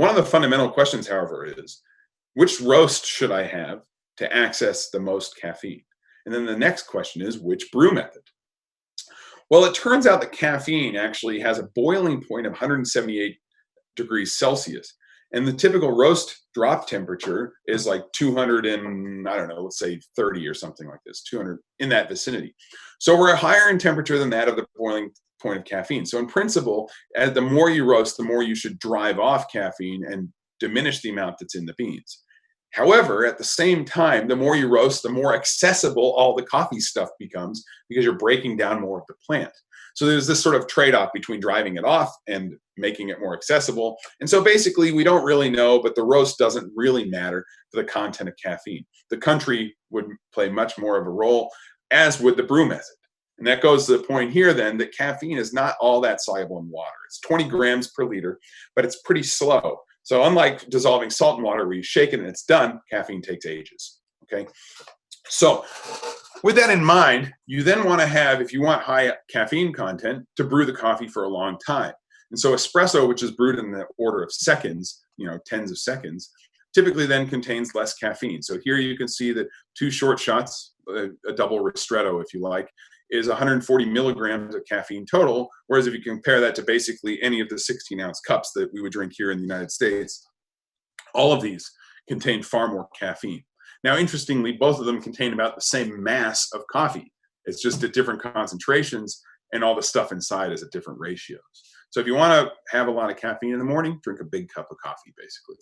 One of the fundamental questions, however, is which roast should I have to access the most caffeine? And then the next question is which brew method? Well, it turns out that caffeine actually has a boiling point of 178 degrees Celsius. And the typical roast drop temperature is like 200 and, I don't know, let's say 30 or something like this, 200 in that vicinity. So we're higher in temperature than that of the boiling point of caffeine. So in principle, as the more you roast, the more you should drive off caffeine and diminish the amount that's in the beans. However, at the same time, the more you roast, the more accessible all the coffee stuff becomes because you're breaking down more of the plant. So there's this sort of trade-off between driving it off and making it more accessible. And so basically, we don't really know, but the roast doesn't really matter for the content of caffeine. The country would play much more of a role, as would the brew method. And that goes to the point here then that caffeine is not all that soluble in water. It's 20 grams per liter, but it's pretty slow. So unlike dissolving salt in water where you shake it and it's done, caffeine takes ages, okay? So with that in mind, you then want to have, if you want high caffeine content, to brew the coffee for a long time. And so espresso, which is brewed in the order of seconds, tens of seconds, typically then contains less caffeine. So here you can see that 2 short shots, a double ristretto if you like, is 140 milligrams of caffeine total, whereas if you compare that to basically any of the 16-ounce cups that we would drink here in the United States, all of these contain far more caffeine. Now, interestingly, both of them contain about the same mass of coffee. It's just at different concentrations, and all the stuff inside is at different ratios. So if you want to have a lot of caffeine in the morning, drink a big cup of coffee, basically.